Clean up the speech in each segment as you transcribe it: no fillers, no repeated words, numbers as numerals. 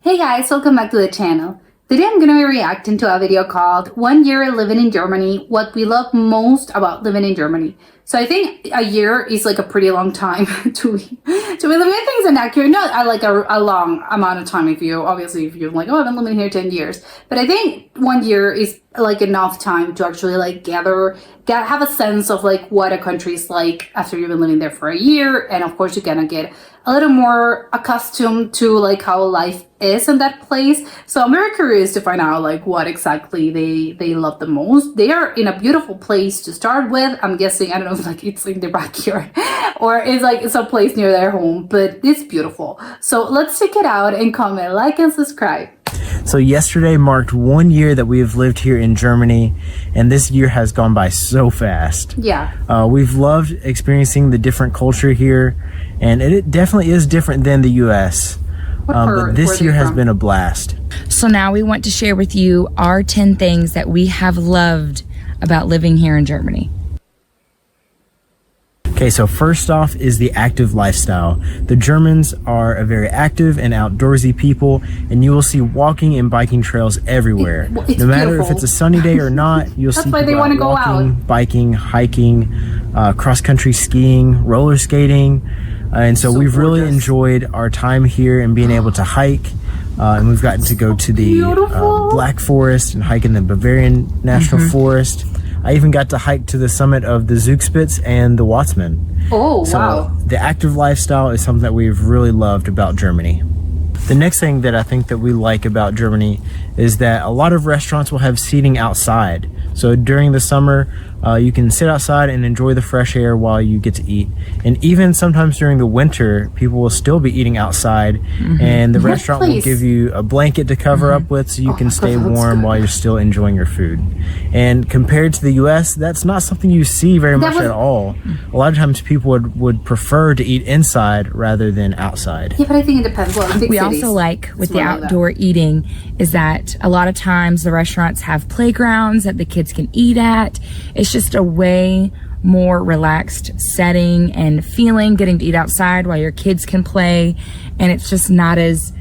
Hey guys, welcome back to the channel. Today I'm going to be reacting to a video called 1 Year Living in Germany, What We Love Most About Living in Germany. So I think a year is like a pretty long time to be living. I think it's inaccurate, not like a long amount of time if you're like, oh, I've been living here 10 years. But I think 1 year is like enough time to actually like have a sense of like what a country is like after you've been living there for a year. And of course you're gonna get a little more accustomed to like how life is in that place. So I'm very curious to find out like what exactly they love the most. They are in a beautiful place to start with. I'm guessing, I don't know if like it's in their backyard or it's like some place near their home, but it's beautiful. So let's check it out and comment, like, and subscribe. So yesterday marked 1 year that we have lived here in Germany, and this year has gone by so fast. Yeah. We've loved experiencing the different culture here, and it definitely is different than the US. But this year has been a blast. So now we want to share with you our 10 things that we have loved about living here in Germany. Okay, so first off is the active lifestyle. The Germans are a very active and outdoorsy people, and you will see walking and biking trails everywhere. No matter if it's a sunny day or not, you'll see people out walking, biking, hiking, cross-country skiing, roller skating. And so we've really enjoyed our time here and being able to hike. And we've gotten to go to the Black Forest and hike in the Bavarian National Forest. I even got to hike to the summit of the Zugspitze and the Watzmann. Oh, so wow. The active lifestyle is something that we've really loved about Germany. The next thing that I think that we like about Germany is that a lot of restaurants will have seating outside. So during the summer, you can sit outside and enjoy the fresh air while you get to eat. And even sometimes during the winter, people will still be eating outside, and the restaurant will give you a blanket to cover up with so you can stay warm while you're still enjoying your food. And compared to the US, that's not something you see very much at all. A lot of times people would prefer to eat inside rather than outside. Yeah, but I think it depends. Well, in big We cities, also like with the outdoor eating is that a lot of times the restaurants have playgrounds that the kids can eat at. It's just a way more relaxed setting and feeling, getting to eat outside while your kids can play, and it's just not as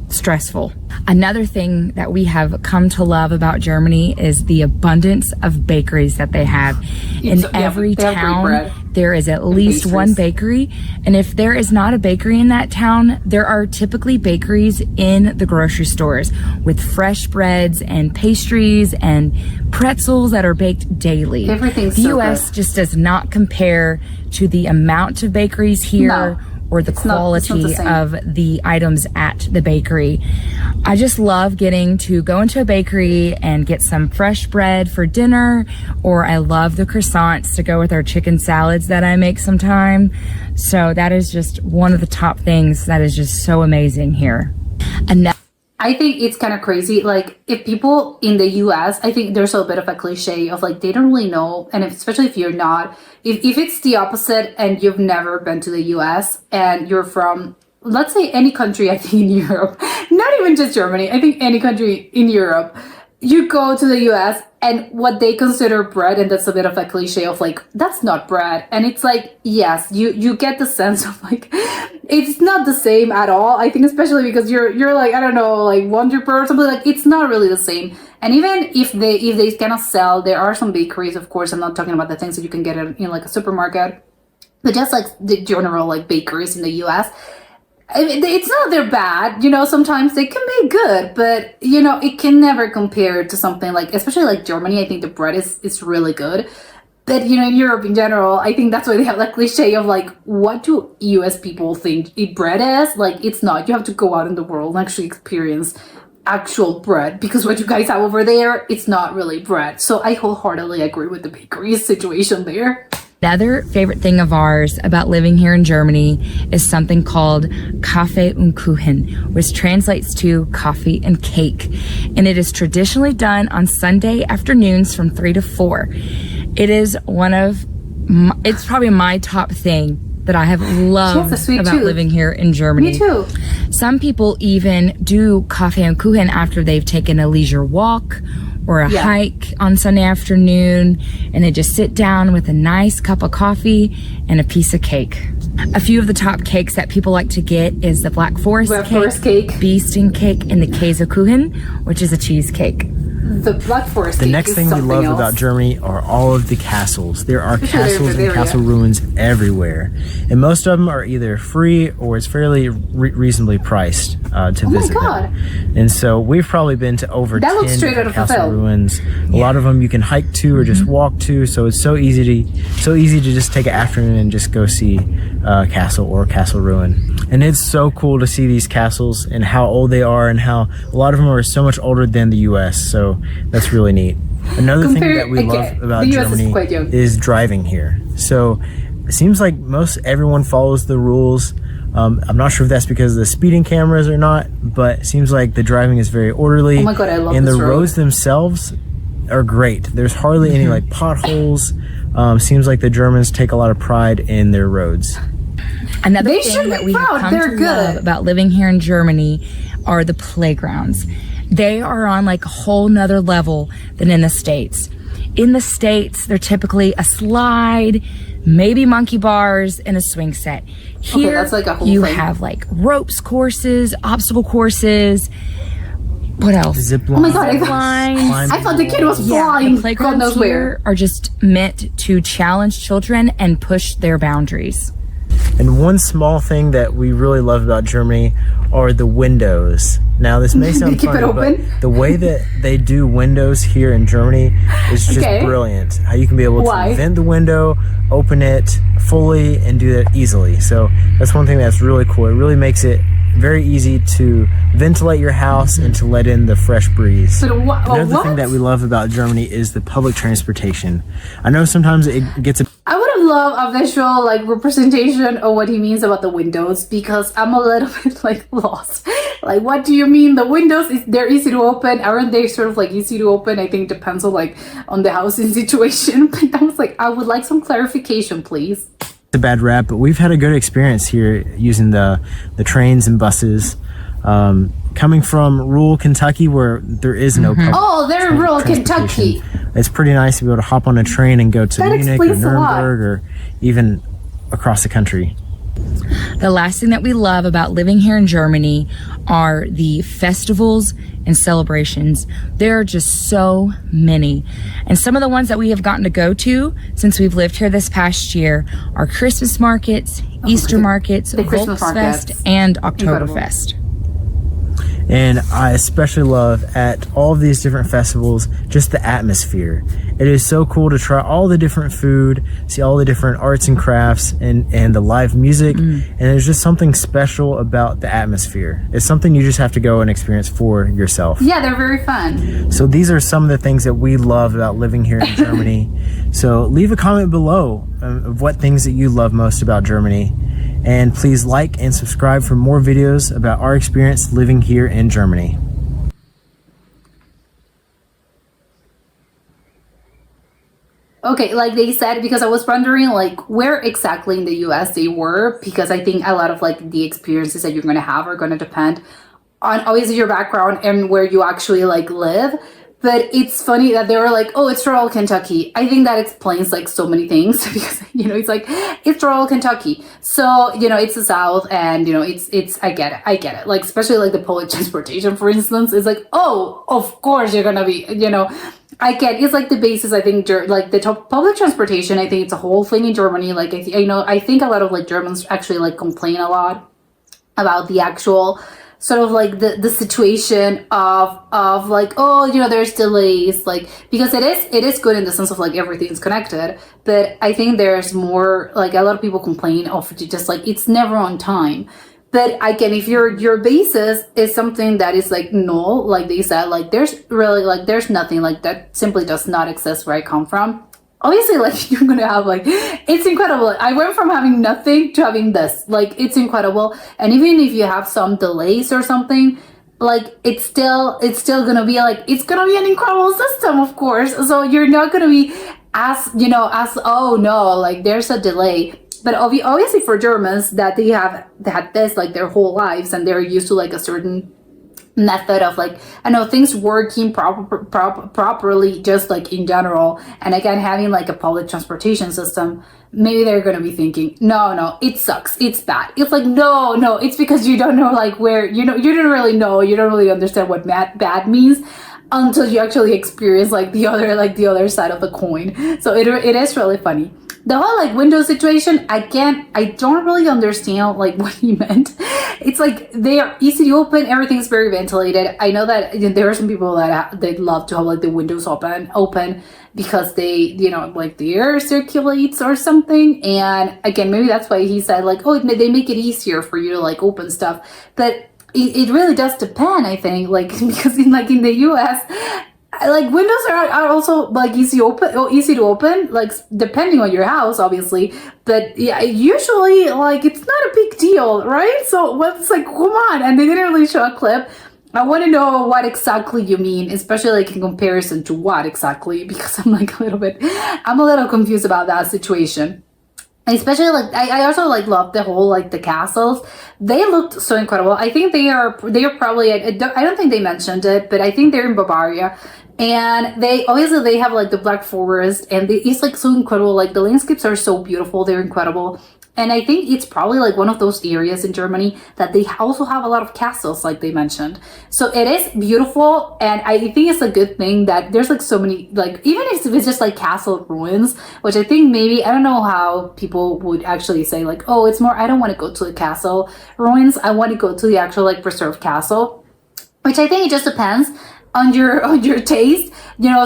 stressful. Another thing that we have come to love about Germany is the abundance of bakeries that they have. In every town, there is at least one bakery. And if there is not a bakery in that town, there are typically bakeries in the grocery stores with fresh breads and pastries and pretzels that are baked daily. Everything's the so US good. just does not compare to the amount of bakeries here. Or the quality of the items at the bakery. I just love getting to go into a bakery and get some fresh bread for dinner, or I love the croissants to go with our chicken salads that I make sometime. So that is just one of the top things that is just so amazing here. I think it's kind of crazy. Like, if people in the US, I think there's a bit of a cliche of like, they don't really know. And especially if you're not, if it's the opposite and you've never been to the US and you're from, let's say any country, I think in Europe, not even just Germany, I think any country in Europe, you go to the US and what they consider bread, and that's a bit of a cliche of like, that's not bread. And it's like, yes, you get the sense of like, it's not the same at all. I think especially because you're like, I don't know, like Wonder Bread or something, like it's not really the same. And even if they cannot sell, there are some bakeries, of course, I'm not talking about the things that you can get in like a supermarket, but just like the general like bakeries in the US. I mean, it's not they're bad, you know, sometimes they can be good, but, you know, it can never compare to something like, especially like Germany, I think the bread is really good. But, you know, in Europe in general, I think that's why they have that cliche of like, what do US people think bread is? Like, it's not. You have to go out in the world and actually experience actual bread, because what you guys have over there, it's not really bread. So I wholeheartedly agree with the bakery situation there. Another favorite thing of ours about living here in Germany is something called Kaffee und Kuchen, which translates to coffee and cake. And it is traditionally done on Sunday afternoons from 3 to 4. It is it's probably my top thing that I have loved about living here in Germany. Me too. Some people even do Kaffee und Kuchen after they've taken a leisure walk or a hike on Sunday afternoon, and they just sit down with a nice cup of coffee and a piece of cake. A few of the top cakes that people like to get is the Black Forest Black cake, Forest cake. Bee Sting cake, and the Käsekuchen, which is a cheesecake. The Black Forest The cake next is thing we something love else. about Germany are all of the castles. There are Especially castles and Bavaria. castle ruins everywhere, and most of them are either free or it's fairly reasonably priced to visit God. them. And so we've probably been to over That 10 looks straight out different of a castle film. ruins. A lot of them you can hike to or just walk to, so it's so easy to just take an afternoon and just go see a castle or a castle ruin. And it's so cool to see these castles and how old they are, and how a lot of them are so much older than the US, so that's really neat. Another thing that we love about the US is Germany quite young. is driving here. So it seems like most everyone follows the rules. I'm not sure if that's because of the speeding cameras or not, but it seems like the driving is very orderly. Oh my God, I love and this the road. roads themselves are great. There's hardly any like potholes. Seems like the Germans take a lot of pride in their roads. Another They thing should that be we have proud. come They're to good. love about living here in Germany are the playgrounds. They are on like a whole nother level than in the States. In the States, they're typically a slide, maybe monkey bars, and a swing set. Here, that's like a whole you thing. have like ropes courses, obstacle courses. What else? Zip Oh my God, Zip lines. I thought the kid was Yeah, flying. the God playgrounds knows here where. are just meant to challenge children and push their boundaries. And one small thing that we really love about Germany are the windows. Now, this may sound keep it funny, open? but the way that they do windows here in Germany is just Okay. brilliant. How you can be able Why? to vent the window, open it fully, and do that easily. So that's one thing that's really cool. It really makes it very easy to ventilate your house and to let in the fresh breeze. But Another what? thing that we love about Germany is the public transportation. I know sometimes it gets a I would have loved a visual like representation of what he means about the windows, because I'm a little bit like lost. Like, what do you mean the windows? They're easy to open? Aren't they sort of like easy to open? I think it depends on like on the housing situation. But I was like, I would like some clarification, please. bad rap, but we've had a good experience here using the trains and buses. Coming from rural Kentucky, where there is no public Oh, they're in rural transportation, Kentucky. it's pretty nice to be able to hop on a train and go to That Munich or explains a lot. Nuremberg or even across the country. The last thing that we love about living here in Germany are the festivals and celebrations. There are just so many. And some of the ones that we have gotten to go to since we've lived here this past year are Christmas markets, Easter markets, the Christmas Volksfest, markets. and Incredible. Oktoberfest. And I especially love at all of these different festivals just the atmosphere. It is so cool to try all the different food, see all the different arts and crafts, and the live music. And there's just something special about the atmosphere. It's something you just have to go and experience for yourself. Yeah, they're very fun. So these are some of the things that we love about living here in Germany. So leave a comment below of what things that you love most about Germany. And please like and subscribe for more videos about our experience living here in Germany. Okay, like they said, because I was wondering like where exactly in the US they were, because I think a lot of like the experiences that you're going to have are going to depend on obviously your background and where you actually like live. But it's funny that they were like, oh, it's rural Kentucky. I think that explains like so many things because, you know, it's like, it's rural Kentucky. So, you know, it's the South and, you know, it's, I get it. Like, especially like the public transportation, for instance, is like, oh, of course you're going to be, you know, I get it's like the basis. I think like the top public transportation, I think it's a whole thing in Germany. Like, I think a lot of like Germans actually like complain a lot about the actual sort of like the situation of like, oh, you know, there's delays, like, because it is good in the sense of like everything's connected, but I think there's more like a lot of people complain of just like it's never on time. But again, if your basis is something that is like null, like they said, like there's really like there's nothing like that simply does not exist where I come from. Obviously, like you're gonna have like it's incredible. I went from having nothing to having this. Like it's incredible. And even if you have some delays or something, like it's still gonna be like it's gonna be an incredible system, of course. So you're not gonna be as oh no, like there's a delay. But obviously for Germans that they had this like their whole lives and they're used to like a certain method of like, I know things working properly, just like in general, and again having like a public transportation system, maybe they're gonna be thinking, no, it sucks, it's bad. It's like, no, it's because you don't know like where, you don't really understand what bad means until you actually experience like the other side of the coin. So it is really funny. The whole like window situation, I don't really understand like what he meant. It's like they are easy to open, everything's very ventilated. I know that there are some people that they love to have like the windows open because they, like the air circulates or something. And again, maybe that's why he said like, oh, they make it easier for you to like open stuff. But it really does depend, I think, like, because in the US, like windows are also like easy to open, like depending on your house, obviously. But yeah, usually like it's not a big deal, right? So it's like, come on. And they didn't really show a clip. I want to know what exactly you mean, especially like in comparison to what exactly, because I'm like I'm a little confused about that situation. Especially like I also like love the whole like the castles. They looked so incredible. I think they are probably, I don't think they mentioned it, but I think they're in Bavaria, and they have like the Black Forest, and it's like so incredible. Like the landscapes are so beautiful, they're incredible. And I think it's probably like one of those areas in Germany that they also have a lot of castles, like they mentioned. So it is beautiful, and I think it's a good thing that there's like so many, like even if it's just like castle ruins, which I think maybe, I don't know how people would actually say like, oh, it's more, I don't want to go to the castle ruins, I want to go to the actual like preserved castle, which I think it just depends on your taste.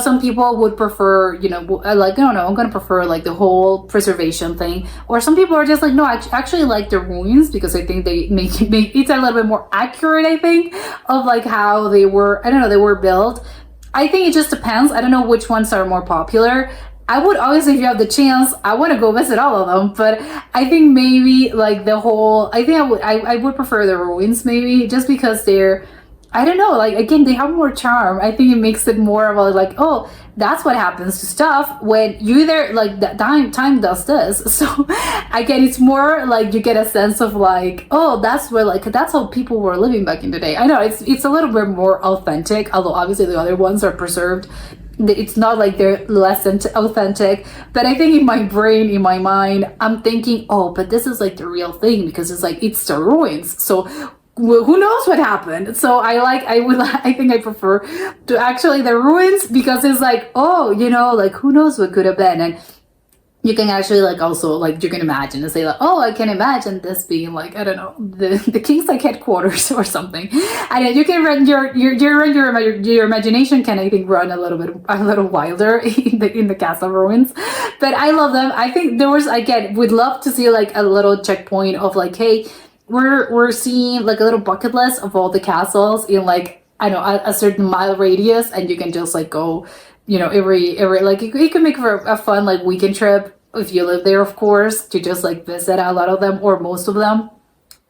Some people would prefer, like, no, I'm gonna prefer like the whole preservation thing, or some people are just like, no, I actually like the ruins because I think they make it's a little bit more accurate, I think, of like how they were, they were built. I think it just depends. I don't know which ones are more popular. I would always, if you have the chance, I want to go visit all of them, but I think maybe like the whole, I would prefer the ruins, maybe just because they're, I don't know, like, again, they have more charm. I think it makes it more of a, like, oh, that's what happens to stuff when you either, like, that time does this. So, again, it's more, like, you get a sense of, like, oh, that's where, like, that's how people were living back in the day. I know, it's a little bit more authentic, although obviously the other ones are preserved. It's not like they're less authentic, but I think in my brain, in my mind, I'm thinking, oh, but this is, like, the real thing, because it's, like, it's the ruins. So, who knows what happened? So I think I prefer to actually the ruins, because it's like, oh, like who knows what could have been. And you can actually like also like you can imagine and say like, oh, I can imagine this being like, I don't know, the king's like headquarters or something. And you can run your imagination can, I think, run a little wilder in the castle ruins. But I love them. I think there was, again, would love to see like a little checkpoint of like, hey, we're seeing like a little bucket list of all the castles in like, I know, a certain mile radius, and you can just like go, every like you can make for a fun like weekend trip if you live there, of course, to just like visit a lot of them or most of them,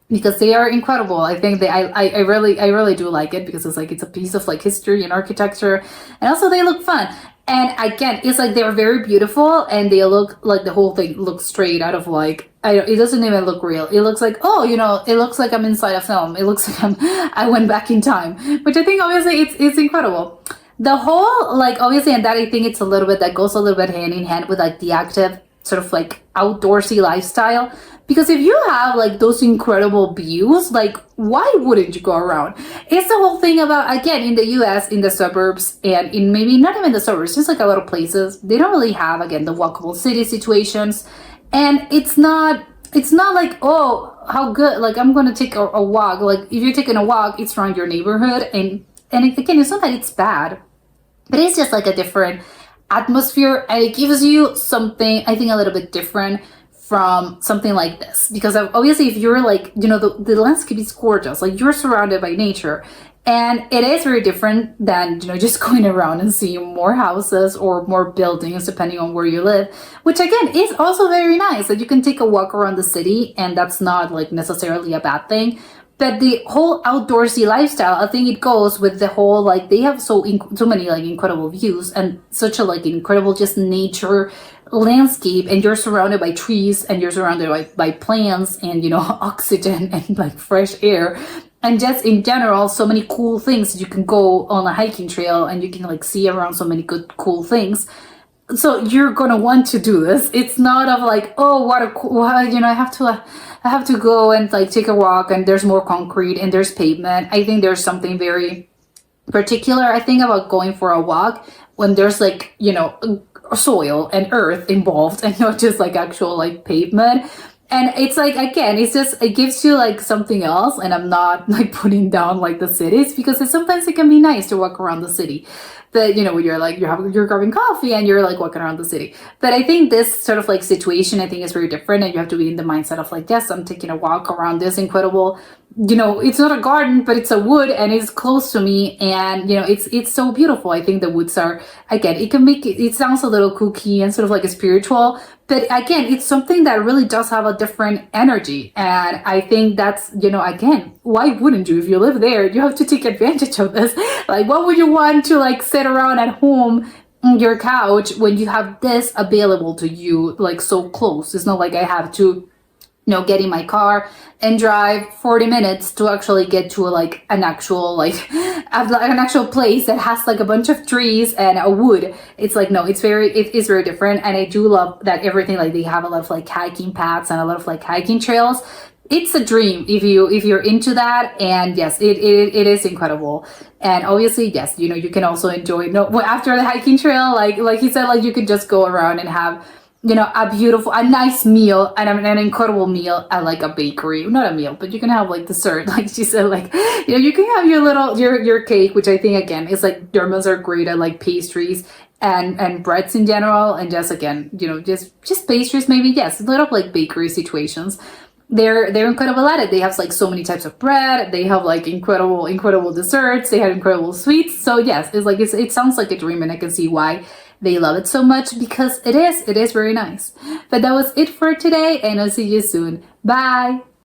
because they are incredible. I think I really do like it, because it's like it's a piece of like history and architecture, and also they look fun. And again, it's like they're very beautiful, and they look like the whole thing looks straight out of like, it doesn't even look real. It looks like, oh, it looks like I'm inside a film. It looks like I went back in time, which I think obviously it's incredible. The whole, like, obviously, and that I think it's a little bit, that goes a little bit hand in hand with like the active sort of like outdoorsy lifestyle. Because if you have like those incredible views, like why wouldn't you go around? It's the whole thing about, again, in the US, in the suburbs, and in maybe not even the suburbs, just like a lot of places, they don't really have, again, the walkable city situations. And it's not like, oh, how good, like I'm gonna take a walk. Like if you're taking a walk, it's around your neighborhood, and again, it's not that it's bad, but it's just like a different atmosphere, and it gives you something, I think, a little bit different from something like this. Because obviously if you're like, the landscape is gorgeous, like you're surrounded by nature, and it is very different than, just going around and seeing more houses or more buildings depending on where you live, which again is also very nice, that you can take a walk around the city, and that's not like necessarily a bad thing. But the whole outdoorsy lifestyle, I think it goes with the whole, like, they have so many like incredible views and such a like incredible just nature landscape, and you're surrounded by trees, and you're surrounded by plants, and oxygen and like fresh air. and just in general, so many cool things. You can go on a hiking trail and you can like see around so many good cool things. So you're gonna want to do this. It's not of like, oh, what a cool, you know, I have to go and like take a walk and there's more concrete and there's pavement. I think there's something very particular, I think, about going for a walk when there's like, you know, soil and earth involved and not just like actual like pavement. And it's like, again, it's just, it gives you like something else. And I'm not like putting down like the cities, because sometimes it can be nice to walk around the city. But, you know, when you're like, you're grabbing coffee and you're like walking around the city. But I think this sort of like situation, I think, is very different. And you have to be in the mindset of like, yes, I'm taking a walk around this incredible, you know, it's not a garden, but it's a wood and it's close to me. And, you know, it's so beautiful. I think the woods are, again, it can make it sounds a little kooky and sort of like a spiritual, but again, it's something that really does have a different energy. And I think that's, you know, again, why wouldn't you? If you live there, you have to take advantage of this. Like, what would you want to like sit around at home on your couch when you have this available to you, like so close? It's not like I have to, you know, get in my car and drive 40 minutes to actually get to like an actual like an actual place that has like a bunch of trees and a wood. It's like, no, it is very different. And I do love that everything, like they have a lot of like hiking paths and a lot of like hiking trails. It's a dream if you're into that. And yes, it is incredible. And obviously, yes, you know, you can also enjoy, after the hiking trail, like he said, like you could just go around and have, you know, a nice meal and an incredible meal at like a bakery. Not a meal, but you can have like dessert. Like she said, like, you know, you can have your cake, which I think, again, is like, Germans are great at like pastries and breads in general. And just, again, you know, just pastries, maybe, yes, a lot of like bakery situations. They're incredible at it. They have like so many types of bread. They have like incredible desserts. They have incredible sweets. So yes, it's like, it sounds like a dream, and I can see why they love it so much, because it is very nice. But that was it for today, and I'll see you soon. Bye.